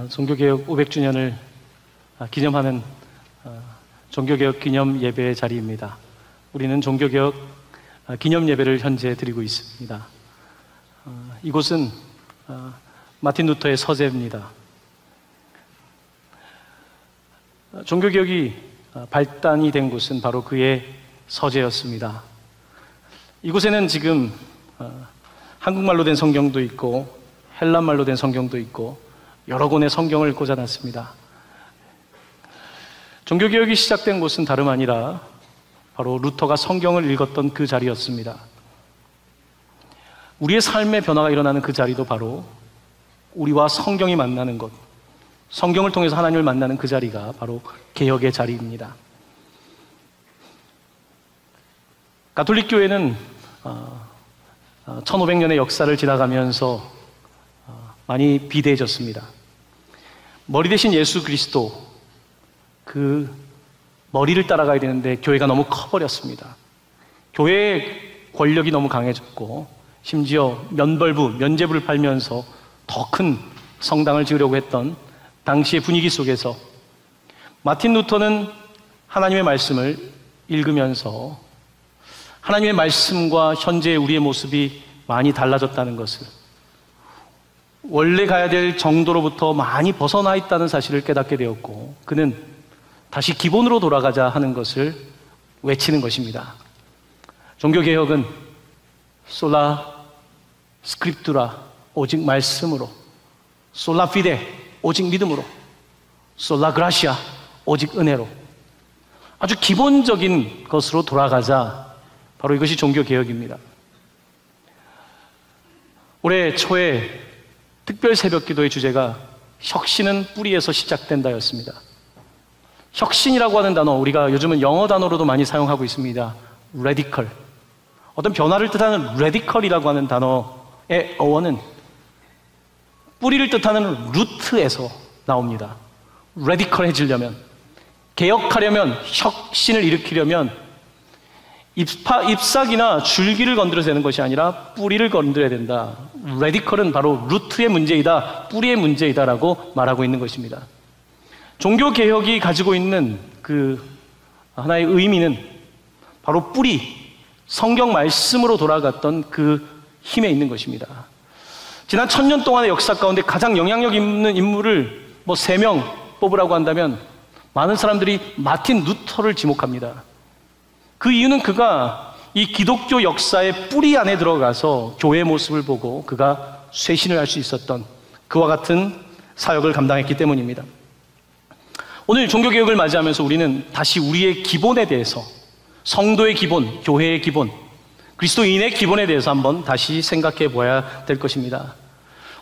종교개혁 500주년을 기념하는 종교개혁 기념 예배의 자리입니다. 우리는 종교개혁 기념 예배를 현재 드리고 있습니다. 이곳은 마틴 루터의 서재입니다. 종교개혁이 발단이 된 곳은 바로 그의 서재였습니다. 이곳에는 지금 한국말로 된 성경도 있고 헬란말로 된 성경도 있고 여러 권의 성경을 꽂아놨습니다. 종교개혁이 시작된 곳은 다름 아니라 바로 루터가 성경을 읽었던 그 자리였습니다. 우리의 삶의 변화가 일어나는 그 자리도 바로 우리와 성경이 만나는 곳, 성경을 통해서 하나님을 만나는 그 자리가 바로 개혁의 자리입니다. 가톨릭 교회는 1500년의 역사를 지나가면서 많이 비대해졌습니다. 머리 대신 예수 그리스도, 그 머리를 따라가야 되는데 교회가 너무 커버렸습니다. 교회의 권력이 너무 강해졌고 심지어 면죄부를 팔면서 더 큰 성당을 지으려고 했던 당시의 분위기 속에서 마틴 루터는 하나님의 말씀을 읽으면서 하나님의 말씀과 현재 우리의 모습이 많이 달라졌다는 것을, 원래 가야 될 정도로부터 많이 벗어나 있다는 사실을 깨닫게 되었고, 그는 다시 기본으로 돌아가자 하는 것을 외치는 것입니다. 종교개혁은 솔라 스크립투라, 오직 말씀으로, 솔라 피데, 오직 믿음으로, 솔라 그라시아, 오직 은혜로, 아주 기본적인 것으로 돌아가자, 바로 이것이 종교개혁입니다. 올해 초에 특별 새벽기도의 주제가 혁신은 뿌리에서 시작된다였습니다. 혁신이라고 하는 단어, 우리가 요즘은 영어 단어로도 많이 사용하고 있습니다. radical. 어떤 변화를 뜻하는 radical이라고 하는 단어의 어원은 뿌리를 뜻하는 루트에서 나옵니다. radical해지려면, 개혁하려면, 혁신을 일으키려면 잎사귀나 줄기를 건드려야 되는 것이 아니라 뿌리를 건드려야 된다. radical은 바로 루트의 문제이다, 뿌리의 문제이다라고 말하고 있는 것입니다. 종교개혁이 가지고 있는 그 하나의 의미는 바로 뿌리, 성경 말씀으로 돌아갔던 그 힘에 있는 것입니다. 지난 1000년 동안의 역사 가운데 가장 영향력 있는 인물을 3명 뽑으라고 한다면 많은 사람들이 마틴 루터를 지목합니다. 그 이유는 그가 이 기독교 역사의 뿌리 안에 들어가서 교회의 모습을 보고 그가 쇄신을 할 수 있었던, 그와 같은 사역을 감당했기 때문입니다. 오늘 종교개혁을 맞이하면서 우리는 다시 우리의 기본에 대해서, 성도의 기본, 교회의 기본, 그리스도인의 기본에 대해서 한번 다시 생각해 보아야 될 것입니다.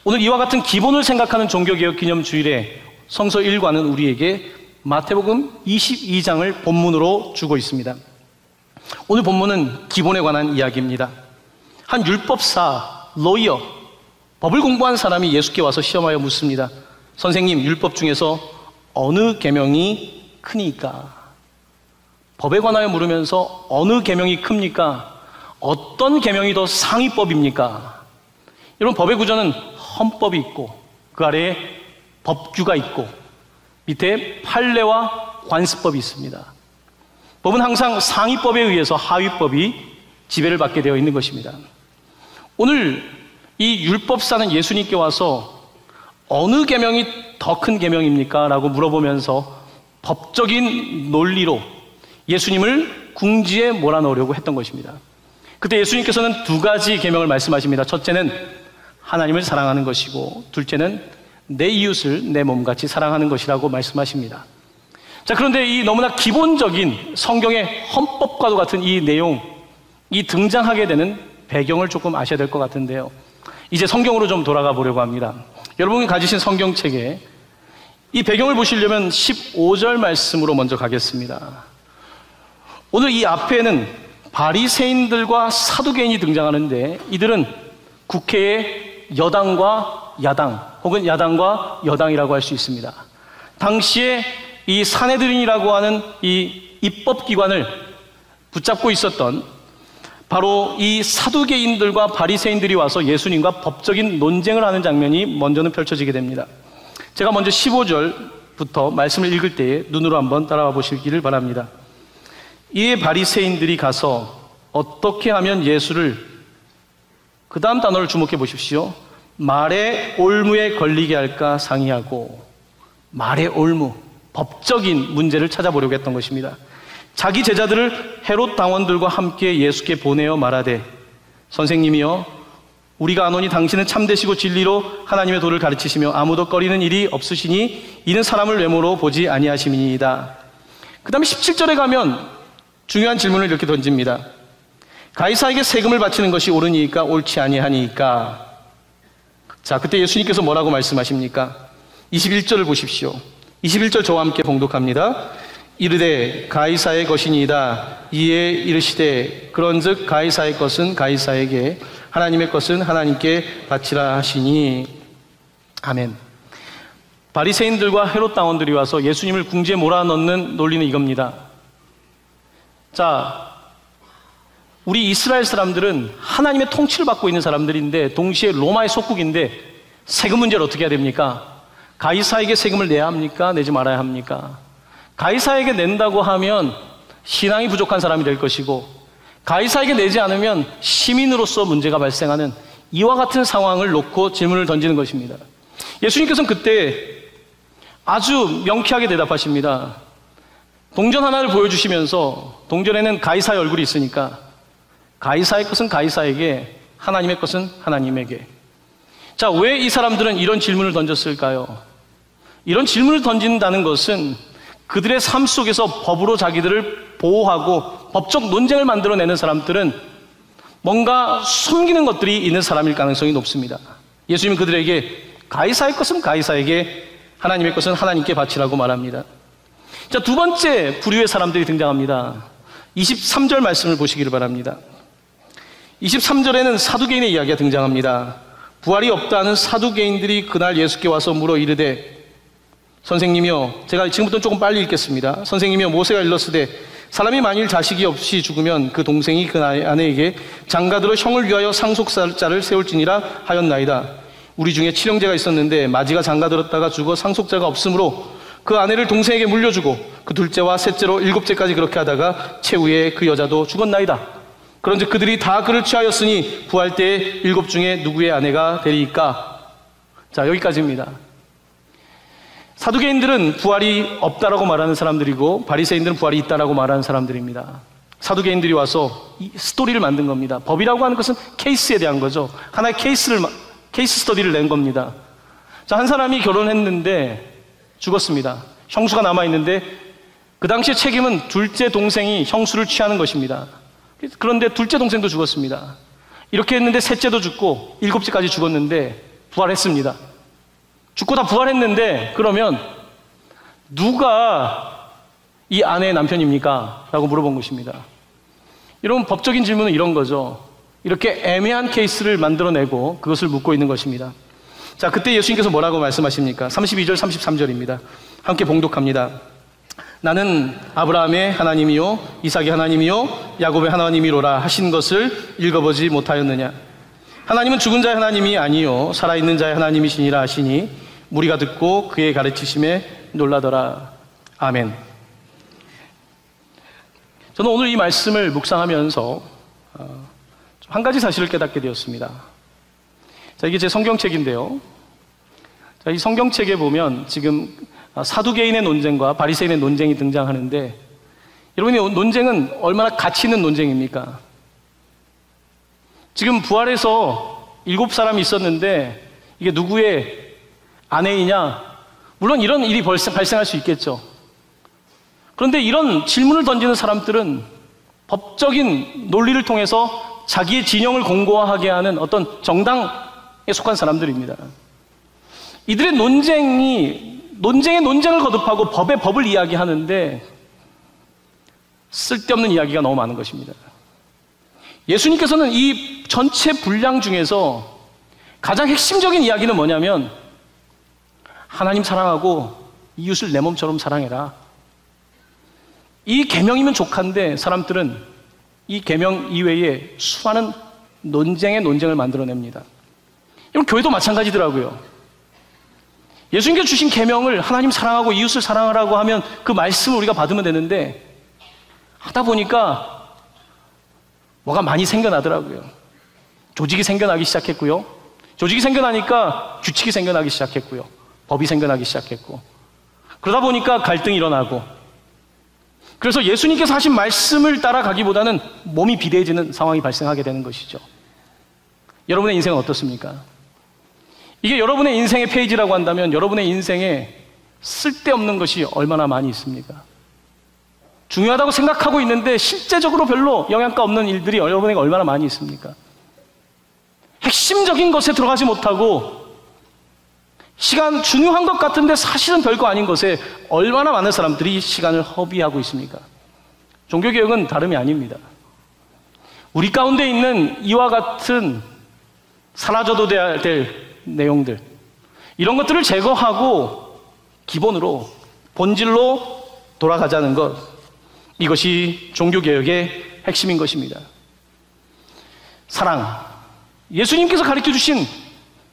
오늘 이와 같은 기본을 생각하는 종교개혁 기념주일에 성서 1과는 우리에게 마태복음 22장을 본문으로 주고 있습니다. 오늘 본문은 기본에 관한 이야기입니다. 한 율법사, 로이어, 법을 공부한 사람이 예수께 와서 시험하여 묻습니다. 선생님, 율법 중에서 어느 계명이 크니까? 법에 관하여 물으면서 어느 계명이 큽니까? 어떤 계명이 더 상위법입니까? 여러분, 법의 구조는 헌법이 있고 그 아래에 법규가 있고 밑에 판례와 관습법이 있습니다. 법은 항상 상위법에 의해서 하위법이 지배를 받게 되어 있는 것입니다. 오늘 이 율법사는 예수님께 와서 어느 계명이 더 큰 계명입니까? 라고 물어보면서 법적인 논리로 예수님을 궁지에 몰아넣으려고 했던 것입니다. 그때 예수님께서는 2가지 계명을 말씀하십니다. 첫째는 하나님을 사랑하는 것이고, 둘째는 내 이웃을 내 몸같이 사랑하는 것이라고 말씀하십니다. 자, 그런데 이 너무나 기본적인 성경의 헌법과도 같은 이 내용, 이 등장하게 되는 배경을 조금 아셔야 될 것 같은데요. 이제 성경으로 좀 돌아가 보려고 합니다. 여러분이 가지신 성경책에 이 배경을 보시려면 15절 말씀으로 먼저 가겠습니다. 오늘 이 앞에는 바리새인들과 사두개인이 등장하는데, 이들은 국회의 여당과 야당, 혹은 야당과 여당이라고 할 수 있습니다. 당시에 이 사네드린이라고 하는 이 입법기관을 붙잡고 있었던 바로 이 사두개인들과 바리새인들이 와서 예수님과 법적인 논쟁을 하는 장면이 먼저는 펼쳐지게 됩니다. 제가 먼저 15절부터 말씀을 읽을 때에 눈으로 한번 따라와 보시기를 바랍니다. 이에 바리새인들이 가서 어떻게 하면 예수를, 그 다음 단어를 주목해 보십시오. 말의 올무에 걸리게 할까 상의하고, 말의 올무, 법적인 문제를 찾아보려고 했던 것입니다. 자기 제자들을 헤롯 당원들과 함께 예수께 보내어 말하되, 선생님이여, 우리가 아노니 당신은 참되시고 진리로 하나님의 도를 가르치시며 아무도 꺼리는 일이 없으시니 이는 사람을 외모로 보지 아니하심이니이다. 그 다음에 17절에 가면 중요한 질문을 이렇게 던집니다. 가이사에게 세금을 바치는 것이 옳으니까 옳지 아니하니까. 자, 그때 예수님께서 뭐라고 말씀하십니까? 21절을 보십시오. 21절 저와 함께 봉독합니다. 이르되 가이사의 것이니이다. 이에 이르시되 그런즉 가이사의 것은 가이사에게, 하나님의 것은 하나님께 바치라 하시니. 아멘. 바리새인들과 헤롯 당원들이 와서 예수님을 궁지에 몰아넣는 논리는 이겁니다. 자, 우리 이스라엘 사람들은 하나님의 통치를 받고 있는 사람들인데 동시에 로마의 속국인데 세금 문제를 어떻게 해야 됩니까? 가이사에게 세금을 내야 합니까? 내지 말아야 합니까? 가이사에게 낸다고 하면 신앙이 부족한 사람이 될 것이고, 가이사에게 내지 않으면 시민으로서 문제가 발생하는 이와 같은 상황을 놓고 질문을 던지는 것입니다. 예수님께서는 그때 아주 명쾌하게 대답하십니다. 동전 하나를 보여주시면서, 동전에는 가이사의 얼굴이 있으니까 가이사의 것은 가이사에게, 하나님의 것은 하나님에게. 자, 왜 이 사람들은 이런 질문을 던졌을까요? 이런 질문을 던진다는 것은 그들의 삶 속에서 법으로 자기들을 보호하고 법적 논쟁을 만들어내는 사람들은 뭔가 숨기는 것들이 있는 사람일 가능성이 높습니다. 예수님은 그들에게 가이사의 것은 가이사에게, 하나님의 것은 하나님께 바치라고 말합니다. 자, 두 번째 부류의 사람들이 등장합니다. 23절 말씀을 보시기를 바랍니다. 23절에는 사두개인의 이야기가 등장합니다. 부활이 없다는 사두개인들이 그날 예수께 와서 물어 이르되, 선생님이여, 제가 지금부터 조금 빨리 읽겠습니다. 선생님이여, 모세가 일렀으되 사람이 만일 자식이 없이 죽으면 그 동생이 그 아내에게 장가들어 형을 위하여 상속자를 세울지니라 하였나이다. 우리 중에 칠형제가 있었는데 마지가 장가들었다가 죽어 상속자가 없으므로 그 아내를 동생에게 물려주고 그 둘째와 셋째로 일곱째까지 그렇게 하다가 최후에 그 여자도 죽었나이다. 그런즉 그들이 다 그를 취하였으니 부활 때에 일곱 중에 누구의 아내가 되리이까? 자, 여기까지입니다. 사두개인들은 부활이 없다라고 말하는 사람들이고 바리새인들은 부활이 있다라고 말하는 사람들입니다. 사두개인들이 와서 이 스토리를 만든 겁니다. 법이라고 하는 것은 케이스에 대한 거죠. 하나의 케이스 스터디를 낸 겁니다. 자, 한 사람이 결혼했는데 죽었습니다. 형수가 남아있는데 그 당시에 책임은 둘째 동생이 형수를 취하는 것입니다. 그런데 둘째 동생도 죽었습니다. 이렇게 했는데 셋째도 죽고 일곱째까지 죽었는데 부활했습니다. 죽고 다 부활했는데 그러면 누가 이 아내의 남편입니까? 라고 물어본 것입니다. 여러분, 법적인 질문은 이런 거죠. 이렇게 애매한 케이스를 만들어내고 그것을 묻고 있는 것입니다. 자, 그때 예수님께서 뭐라고 말씀하십니까? 32절 33절입니다. 함께 봉독합니다. 나는 아브라함의 하나님이요 이삭의 하나님이요 야곱의 하나님이로라 하신 것을 읽어보지 못하였느냐? 하나님은 죽은 자의 하나님이 아니요 살아있는 자의 하나님이시니라 하시니 무리가 듣고 그의 가르치심에 놀라더라. 아멘. 저는 오늘 이 말씀을 묵상하면서 한 가지 사실을 깨닫게 되었습니다. 자, 이게 제 성경책인데요. 자, 이 성경책에 보면 지금 사두개인의 논쟁과 바리새인의 논쟁이 등장하는데, 여러분이 논쟁은 얼마나 가치 있는 논쟁입니까? 지금 부활해서 7사람이 있었는데 이게 누구의 아내이냐? 물론 이런 일이 발생할 수 있겠죠. 그런데 이런 질문을 던지는 사람들은 법적인 논리를 통해서 자기의 진영을 공고화하게 하는 어떤 정당에 속한 사람들입니다. 이들의 논쟁의 논쟁을 거듭하고 법의 법을 이야기하는데 쓸데없는 이야기가 너무 많은 것입니다. 예수님께서는 이 전체 분량 중에서 가장 핵심적인 이야기는 뭐냐면 하나님 사랑하고 이웃을 내 몸처럼 사랑해라. 이 계명이면 족한데 사람들은 이 계명 이외에 수많은 논쟁을 만들어냅니다. 이건 교회도 마찬가지더라고요. 예수님께서 주신 계명을 하나님 사랑하고 이웃을 사랑하라고 하면 그 말씀을 우리가 받으면 되는데 하다 보니까 뭐가 많이 생겨나더라고요. 조직이 생겨나기 시작했고요. 조직이 생겨나니까 규칙이 생겨나기 시작했고요. 법이 생겨나기 시작했고 그러다 보니까 갈등이 일어나고 그래서 예수님께서 하신 말씀을 따라가기보다는 몸이 비대해지는 상황이 발생하게 되는 것이죠. 여러분의 인생은 어떻습니까? 이게 여러분의 인생의 페이지라고 한다면 여러분의 인생에 쓸데없는 것이 얼마나 많이 있습니까? 중요하다고 생각하고 있는데 실제적으로 별로 영향가 없는 일들이 여러분에게 얼마나 많이 있습니까? 핵심적인 것에 들어가지 못하고 시간 중요한 것 같은데 사실은 별거 아닌 것에 얼마나 많은 사람들이 시간을 허비하고 있습니까? 종교개혁은 다름이 아닙니다. 우리 가운데 있는 이와 같은 사라져도 돼야 될 내용들, 이런 것들을 제거하고 기본으로 본질로 돌아가자는 것, 이것이 종교개혁의 핵심인 것입니다. 사랑, 예수님께서 가르쳐 주신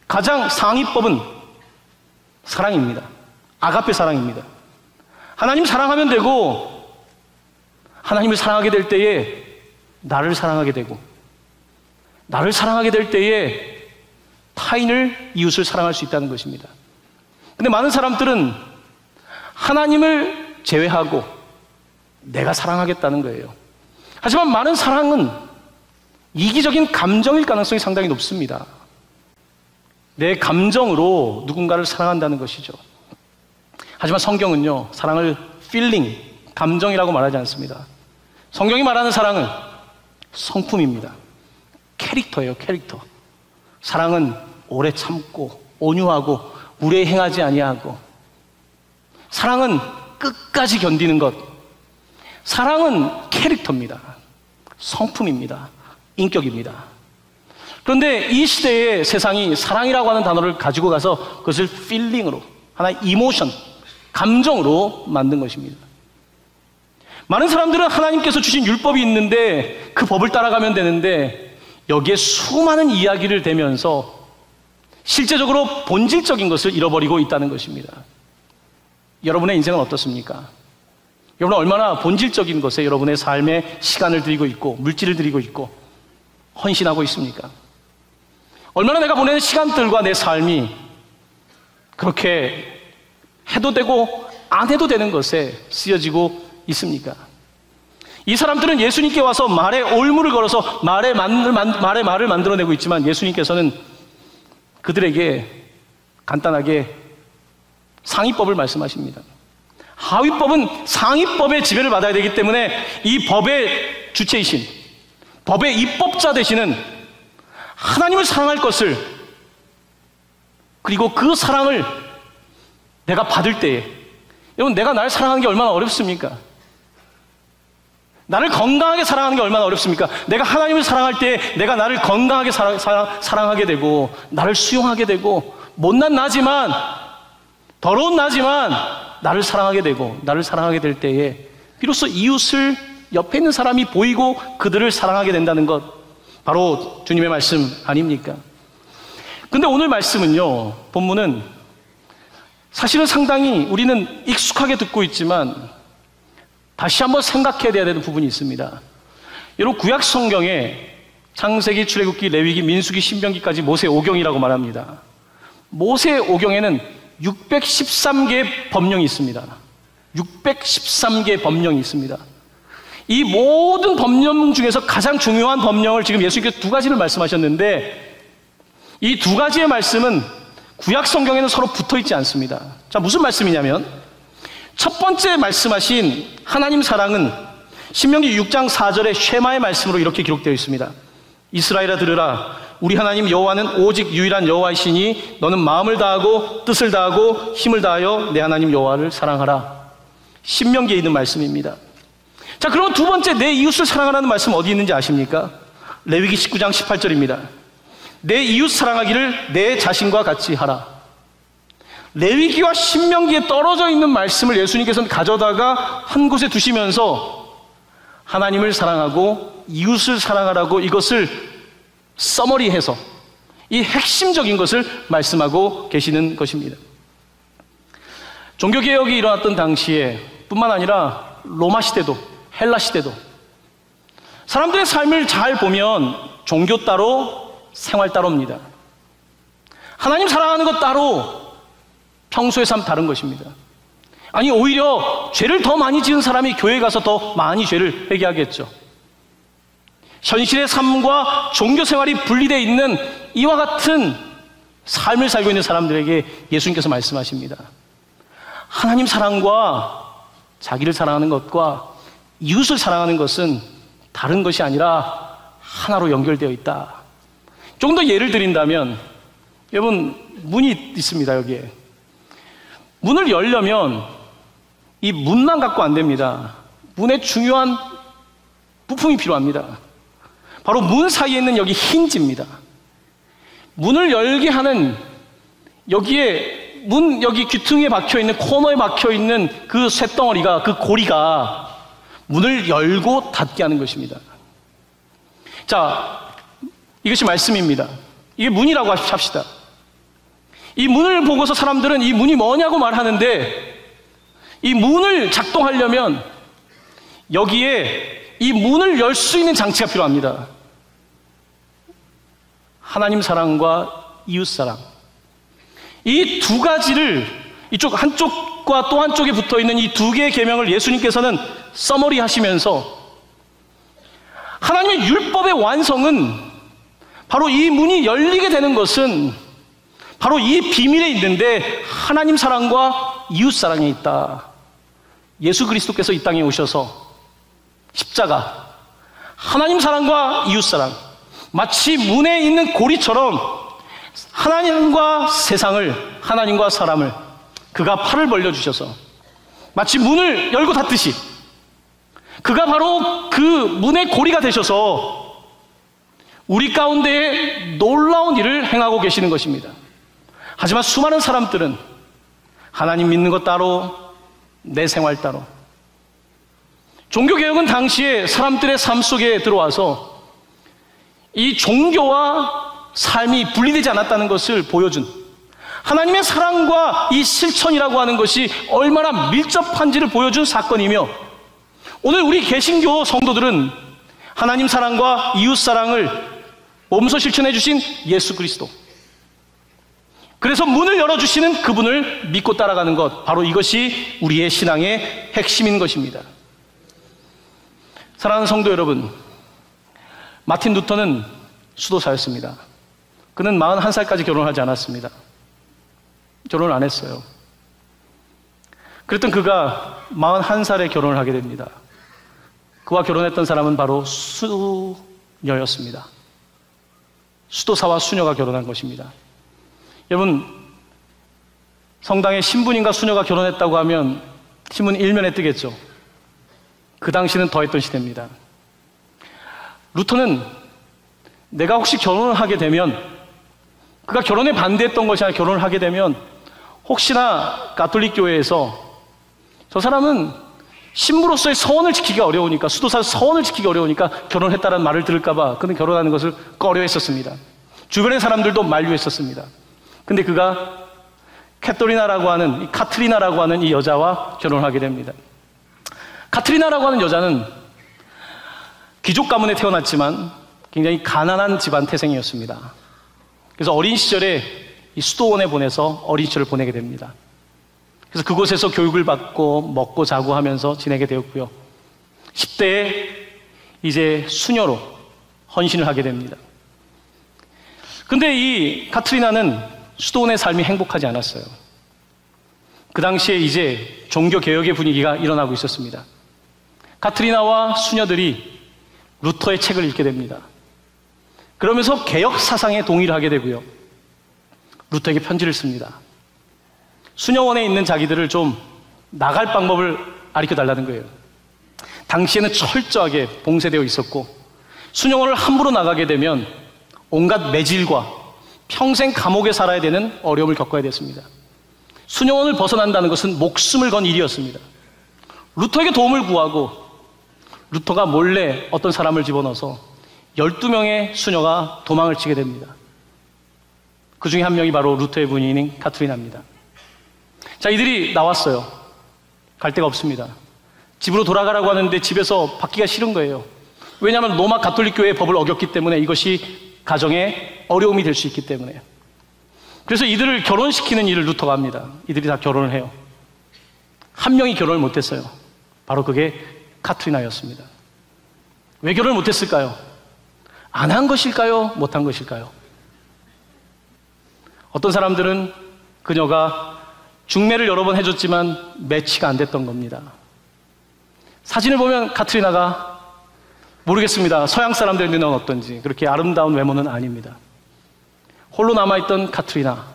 가장 상위법은 사랑입니다. 아가페 사랑입니다. 하나님 사랑하면 되고 하나님을 사랑하게 될 때에 나를 사랑하게 되고 나를 사랑하게 될 때에 타인을, 이웃을 사랑할 수 있다는 것입니다. 근데 많은 사람들은 하나님을 제외하고 내가 사랑하겠다는 거예요. 하지만 많은 사랑은 이기적인 감정일 가능성이 상당히 높습니다. 내 감정으로 누군가를 사랑한다는 것이죠. 하지만 성경은요, 사랑을 feeling, 감정이라고 말하지 않습니다. 성경이 말하는 사랑은 성품입니다. 캐릭터예요, 캐릭터. 사랑은 오래 참고 온유하고 무례 행하지 아니하고, 사랑은 끝까지 견디는 것. 사랑은 캐릭터입니다. 성품입니다. 인격입니다. 그런데 이 시대의 세상이 사랑이라고 하는 단어를 가지고 가서 그것을 필링으로, 하나의 이모션, 감정으로 만든 것입니다. 많은 사람들은 하나님께서 주신 율법이 있는데 그 법을 따라가면 되는데 여기에 수많은 이야기를 대면서 실제적으로 본질적인 것을 잃어버리고 있다는 것입니다. 여러분의 인생은 어떻습니까? 여러분은 얼마나 본질적인 것에 여러분의 삶에 시간을 들이고 있고 물질을 들이고 있고 헌신하고 있습니까? 얼마나 내가 보내는 시간들과 내 삶이 그렇게 해도 되고 안 해도 되는 것에 쓰여지고 있습니까? 이 사람들은 예수님께 와서 말에 올무를 걸어서 말에 말을 만들어내고 있지만 예수님께서는 그들에게 간단하게 상위법을 말씀하십니다. 하위법은 상위법의 지배를 받아야 되기 때문에 이 법의 주체이신, 법의 입법자 되시는 하나님을 사랑할 것을, 그리고 그 사랑을 내가 받을 때에, 여러분, 내가 나를 사랑하는 게 얼마나 어렵습니까? 나를 건강하게 사랑하는 게 얼마나 어렵습니까? 내가 하나님을 사랑할 때 내가 나를 건강하게 사랑하게 되고 나를 수용하게 되고 못난 나지만, 더러운 나지만 나를 사랑하게 되고 나를 사랑하게 될 때에 비로소 이웃을, 옆에 있는 사람이 보이고 그들을 사랑하게 된다는 것, 바로 주님의 말씀 아닙니까? 근데 오늘 말씀은요, 본문은 사실은 상당히 우리는 익숙하게 듣고 있지만 다시 한번 생각해야 되는 부분이 있습니다. 여러분, 구약 성경에 창세기, 출애굽기, 레위기, 민수기, 신명기까지 모세 오경이라고 말합니다. 모세 오경에는 613개의 법령이 있습니다. 613개의 법령이 있습니다. 이 모든 법령 중에서 가장 중요한 법령을 지금 예수님께서 두 가지를 말씀하셨는데, 이 두 가지의 말씀은 구약 성경에는 서로 붙어 있지 않습니다. 자, 무슨 말씀이냐면, 첫 번째 말씀하신 하나님 사랑은 신명기 6장 4절의 쉐마의 말씀으로 이렇게 기록되어 있습니다. 이스라엘아 들으라, 우리 하나님 여호와는 오직 유일한 여호와이시니 너는 마음을 다하고 뜻을 다하고 힘을 다하여 내 하나님 여호와를 사랑하라. 신명기에 있는 말씀입니다. 자, 그럼 두 번째, 내 이웃을 사랑하라는 말씀 어디 있는지 아십니까? 레위기 19장 18절입니다. 내 이웃 사랑하기를 내 자신과 같이 하라. 레위기와 신명기에 떨어져 있는 말씀을 예수님께서는 가져다가 한 곳에 두시면서 하나님을 사랑하고 이웃을 사랑하라고 이것을 서머리해서 이 핵심적인 것을 말씀하고 계시는 것입니다. 종교개혁이 일어났던 당시에 뿐만 아니라 로마 시대도, 헬라 시대도 사람들의 삶을 잘 보면 종교 따로, 생활 따로입니다. 하나님 사랑하는 것 따로, 평소의 삶 다른 것입니다. 아니, 오히려 죄를 더 많이 지은 사람이 교회에 가서 더 많이 죄를 회개하겠죠. 현실의 삶과 종교 생활이 분리되어 있는 이와 같은 삶을 살고 있는 사람들에게 예수님께서 말씀하십니다. 하나님 사랑과 자기를 사랑하는 것과 이웃을 사랑하는 것은 다른 것이 아니라 하나로 연결되어 있다. 좀 더 예를 드린다면, 여러분, 문이 있습니다, 여기에. 문을 열려면 이 문만 갖고 안 됩니다. 문에 중요한 부품이 필요합니다. 바로 문 사이에 있는 여기 힌지입니다. 문을 열게 하는 여기에 여기 귀퉁이에 박혀있는, 코너에 박혀있는 그 쇳덩어리가, 그 고리가 문을 열고 닫게 하는 것입니다. 자, 이것이 말씀입니다. 이게 문이라고 합시다. 이 문을 보고서 사람들은 이 문이 뭐냐고 말하는데, 이 문을 작동하려면 여기에 이 문을 열 수 있는 장치가 필요합니다. 하나님 사랑과 이웃 사랑. 이 두 가지를, 이쪽 한쪽과 또 한쪽에 붙어 있는 이 두 개의 계명을 예수님께서는 서머리 하시면서, 하나님의 율법의 완성은 바로 이 문이 열리게 되는 것은 바로 이 비밀에 있는데, 하나님 사랑과 이웃 사랑에 있다. 예수 그리스도께서 이 땅에 오셔서 십자가, 하나님 사랑과 이웃 사랑, 마치 문에 있는 고리처럼 하나님과 세상을, 하나님과 사람을 그가 팔을 벌려주셔서 마치 문을 열고 닫듯이 그가 바로 그 문의 고리가 되셔서 우리 가운데에 놀라운 일을 행하고 계시는 것입니다. 하지만 수많은 사람들은 하나님 믿는 것 따로, 내 생활 따로. 종교개혁은 당시에 사람들의 삶 속에 들어와서 이 종교와 삶이 분리되지 않았다는 것을 보여준, 하나님의 사랑과 이 실천이라고 하는 것이 얼마나 밀접한지를 보여준 사건이며, 오늘 우리 개신교 성도들은 하나님 사랑과 이웃 사랑을 몸소 실천해 주신 예수 그리스도, 그래서 문을 열어주시는 그분을 믿고 따라가는 것, 바로 이것이 우리의 신앙의 핵심인 것입니다. 사랑하는 성도 여러분, 마틴 루터는 수도사였습니다. 그는 41살까지 결혼하지 않았습니다. 결혼을 안 했어요. 그랬던 그가 41살에 결혼을 하게 됩니다. 그와 결혼했던 사람은 바로 수녀였습니다. 수도사와 수녀가 결혼한 것입니다. 여러분, 성당에 신부님과 수녀가 결혼했다고 하면 신문 1면에 뜨겠죠. 그 당시는 더했던 시대입니다. 루터는 내가 혹시 결혼을 하게 되면, 그가 결혼에 반대했던 것이 아니라 결혼을 하게 되면 혹시나 가톨릭 교회에서 저 사람은 신부로서의 서원을 지키기가 어려우니까, 수도사 서원을 지키기 어려우니까 결혼했다는 말을 들을까봐 그는 결혼하는 것을 꺼려했었습니다. 주변의 사람들도 만류했었습니다. 근데 그가 카트리나라고 하는 이 여자와 결혼하게 됩니다. 카트리나라고 하는 여자는 귀족 가문에 태어났지만 굉장히 가난한 집안 태생이었습니다. 그래서 어린 시절에 이 수도원에 보내서 어린 시절을 보내게 됩니다. 그래서 그곳에서 교육을 받고 먹고 자고 하면서 지내게 되었고요. 10대에 이제 수녀로 헌신을 하게 됩니다. 근데 이 카트리나는 수도원의 삶이 행복하지 않았어요. 그 당시에 이제 종교개혁의 분위기가 일어나고 있었습니다. 카트리나와 수녀들이 루터의 책을 읽게 됩니다. 그러면서 개혁 사상에 동의를 하게 되고요. 루터에게 편지를 씁니다. 수녀원에 있는 자기들을 좀 나갈 방법을 가르쳐달라는 거예요. 당시에는 철저하게 봉쇄되어 있었고, 수녀원을 함부로 나가게 되면 온갖 매질과 평생 감옥에 살아야 되는 어려움을 겪어야 됐습니다. 수녀원을 벗어난다는 것은 목숨을 건 일이었습니다. 루터에게 도움을 구하고, 루터가 몰래 어떤 사람을 집어넣어서 12명의 수녀가 도망을 치게 됩니다. 그 중에 한 명이 바로 루터의 부인인 카트리나입니다. 자, 이들이 나왔어요. 갈 데가 없습니다. 집으로 돌아가라고 하는데 집에서 받기가 싫은 거예요. 왜냐하면 로마 가톨릭 교회의 법을 어겼기 때문에, 이것이 가정에 어려움이 될 수 있기 때문에. 그래서 이들을 결혼시키는 일을 루터가 합니다. 이들이 다 결혼을 해요. 한 명이 결혼을 못했어요. 바로 그게 카트리나였습니다. 왜 결혼을 못했을까요? 안 한 것일까요? 못한 것일까요? 어떤 사람들은 그녀가 중매를 여러 번 해줬지만 매치가 안 됐던 겁니다. 사진을 보면 카트리나가, 모르겠습니다, 서양 사람들의 눈은 어떤지, 그렇게 아름다운 외모는 아닙니다. 홀로 남아있던 카트리나,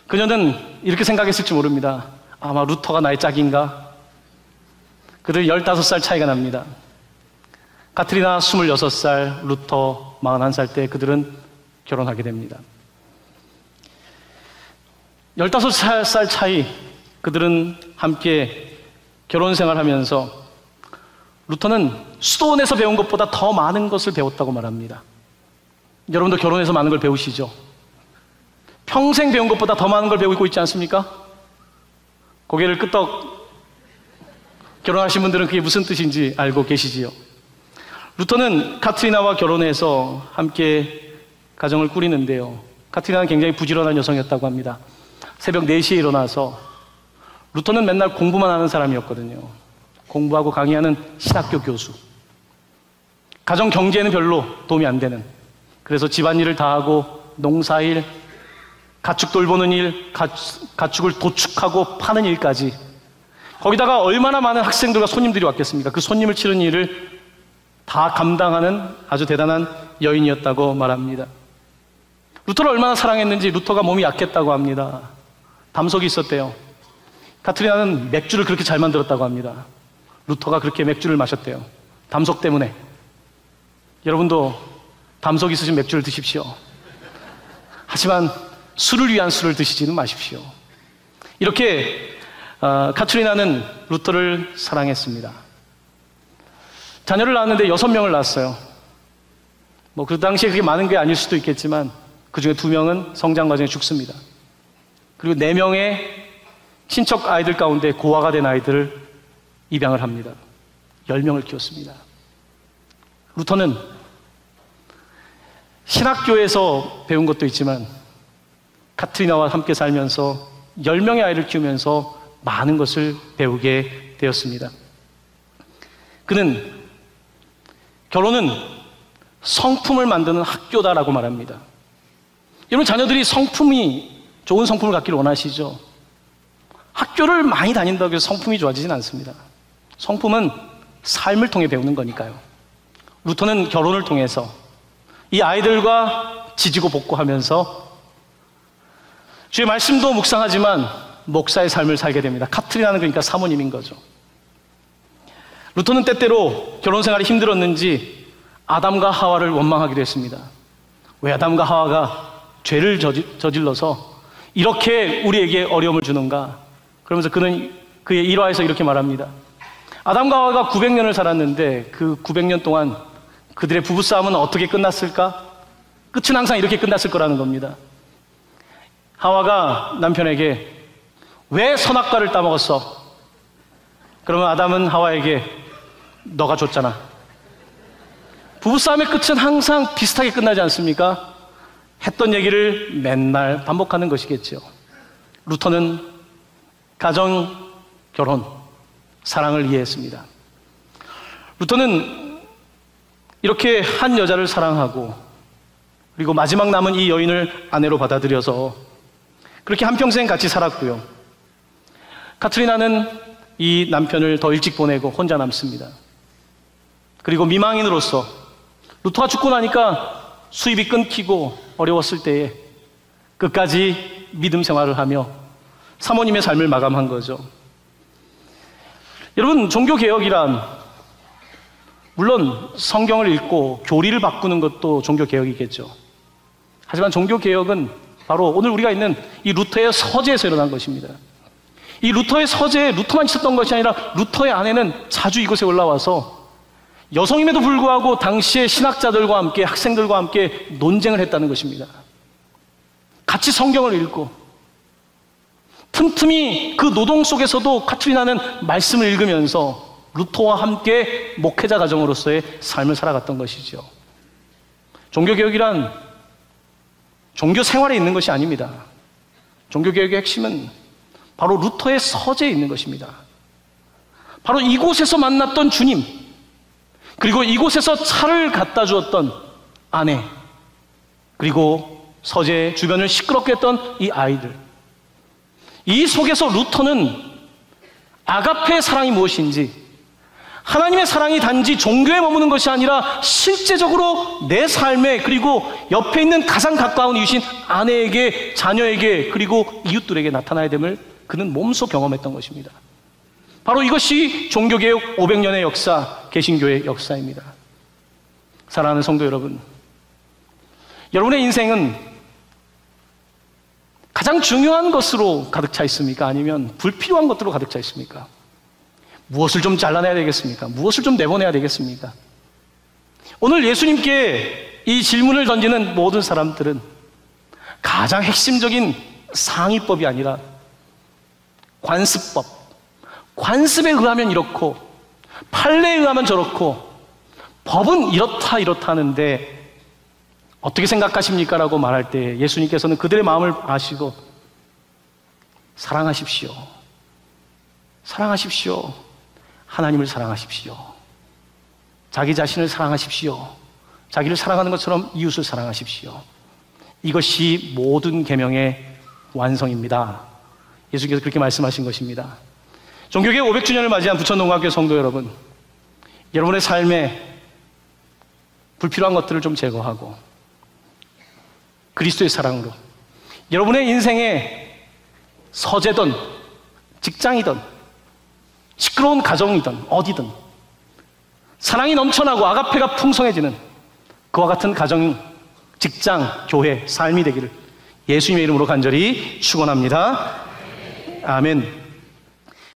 그녀는 이렇게 생각했을지 모릅니다. 아마 루터가 나의 짝인가? 그들 15살 차이가 납니다. 카트리나 26살, 루터 41살 때 그들은 결혼하게 됩니다. 15살 차이, 그들은 함께 결혼 생활하면서 루터는 수도원에서 배운 것보다 더 많은 것을 배웠다고 말합니다. 여러분도 결혼해서 많은 걸 배우시죠? 평생 배운 것보다 더 많은 걸 배우고 있지 않습니까? 고개를 끄덕. 결혼하신 분들은 그게 무슨 뜻인지 알고 계시지요? 루터는 카트리나와 결혼해서 함께 가정을 꾸리는데요. 카트리나는 굉장히 부지런한 여성이었다고 합니다. 새벽 4시에 일어나서, 루터는 맨날 공부만 하는 사람이었거든요. 공부하고 강의하는 신학교 교수. 가정 경제에는 별로 도움이 안 되는, 그래서 집안일을 다 하고 농사일, 가축 돌보는 일, 가축을 도축하고 파는 일까지, 거기다가 얼마나 많은 학생들과 손님들이 왔겠습니까? 그 손님을 치르는 일을 다 감당하는 아주 대단한 여인이었다고 말합니다. 루터를 얼마나 사랑했는지, 루터가 몸이 약했다고 합니다. 담석이 있었대요. 카트리나는 맥주를 그렇게 잘 만들었다고 합니다. 루터가 그렇게 맥주를 마셨대요. 담석 때문에. 여러분도 담석 있으신 맥주를 드십시오. 하지만 술을 위한 술을 드시지는 마십시오. 이렇게 카트리나는 루터를 사랑했습니다. 자녀를 낳았는데 6명을 낳았어요. 뭐 그 당시에 그게 많은 게 아닐 수도 있겠지만 그 중에 2명은 성장 과정에 죽습니다. 그리고 4명의 친척 아이들 가운데 고아가 된 아이들을 입양을 합니다. 10명을 키웠습니다. 루터는 신학교에서 배운 것도 있지만 카트리나와 함께 살면서 10명의 아이를 키우면서 많은 것을 배우게 되었습니다. 그는 결혼은 성품을 만드는 학교다라고 말합니다. 여러분, 자녀들이 좋은 성품을 갖기를 원하시죠? 학교를 많이 다닌다고 해서 성품이 좋아지진 않습니다. 성품은 삶을 통해 배우는 거니까요. 루터는 결혼을 통해서 이 아이들과 지지고 볶고하면서 주의 말씀도 묵상하지만 목사의 삶을 살게 됩니다. 카트리나는 그러니까 사모님인 거죠. 루터는 때때로 결혼 생활이 힘들었는지 아담과 하와를 원망하기도 했습니다. 왜 아담과 하와가 죄를 저질러서 이렇게 우리에게 어려움을 주는가? 그러면서 그는 그의 일화에서 이렇게 말합니다. 아담과 하와가 900년을 살았는데 그 900년 동안 그들의 부부싸움은 어떻게 끝났을까? 끝은 항상 이렇게 끝났을 거라는 겁니다. 하와가 남편에게 왜 선악과를 따먹었어? 그러면 아담은 하와에게 너가 줬잖아. 부부싸움의 끝은 항상 비슷하게 끝나지 않습니까? 했던 얘기를 맨날 반복하는 것이겠죠. 루터는 가정, 결혼, 사랑을 이해했습니다. 루터는 이렇게 한 여자를 사랑하고 그리고 마지막 남은 이 여인을 아내로 받아들여서 그렇게 한평생 같이 살았고요. 카트리나는 이 남편을 더 일찍 보내고 혼자 남습니다. 그리고 미망인으로서 루터가 죽고 나니까 수입이 끊기고 어려웠을 때에 끝까지 믿음 생활을 하며 사모님의 삶을 마감한 거죠. 여러분, 종교개혁이란 물론 성경을 읽고 교리를 바꾸는 것도 종교개혁이겠죠. 하지만 종교개혁은 바로 오늘 우리가 있는 이 루터의 서재에서 일어난 것입니다. 이 루터의 서재에 루터만 있었던 것이 아니라 루터의 아내는 자주 이곳에 올라와서 여성임에도 불구하고 당시의 신학자들과 함께 학생들과 함께 논쟁을 했다는 것입니다. 같이 성경을 읽고 틈틈이 그 노동 속에서도 카트리나는 말씀을 읽으면서 루터와 함께 목회자 가정으로서의 삶을 살아갔던 것이죠. 종교개혁이란 종교 생활에 있는 것이 아닙니다. 종교개혁의 핵심은 바로 루터의 서재에 있는 것입니다. 바로 이곳에서 만났던 주님, 그리고 이곳에서 차를 갖다 주었던 아내, 그리고 서재 주변을 시끄럽게 했던 이 아이들, 이 속에서 루터는 아가페의 사랑이 무엇인지, 하나님의 사랑이 단지 종교에 머무는 것이 아니라 실제적으로 내 삶에, 그리고 옆에 있는 가장 가까운 이웃인 아내에게, 자녀에게, 그리고 이웃들에게 나타나야 됨을 그는 몸소 경험했던 것입니다. 바로 이것이 종교개혁 500년의 역사, 개신교의 역사입니다. 사랑하는 성도 여러분, 여러분의 인생은 가장 중요한 것으로 가득 차 있습니까? 아니면 불필요한 것들로 가득 차 있습니까? 무엇을 좀 잘라내야 되겠습니까? 무엇을 좀 내보내야 되겠습니까? 오늘 예수님께 이 질문을 던지는 모든 사람들은 가장 핵심적인 상위법이 아니라 관습법, 관습에 의하면 이렇고 판례에 의하면 저렇고 법은 이렇다 하는데 어떻게 생각하십니까? 라고 말할 때 예수님께서는 그들의 마음을 아시고 사랑하십시오. 사랑하십시오. 하나님을 사랑하십시오. 자기 자신을 사랑하십시오. 자기를 사랑하는 것처럼 이웃을 사랑하십시오. 이것이 모든 계명의 완성입니다. 예수께서 그렇게 말씀하신 것입니다. 종교개혁 500주년을 맞이한 부천농학교 성도 여러분, 여러분의 삶에 불필요한 것들을 좀 제거하고 그리스도의 사랑으로 여러분의 인생에 서재든 직장이든 시끄러운 가정이든 어디든 사랑이 넘쳐나고 아가페가 풍성해지는 그와 같은 가정, 직장, 교회, 삶이 되기를 예수님의 이름으로 간절히 축원합니다. 아멘.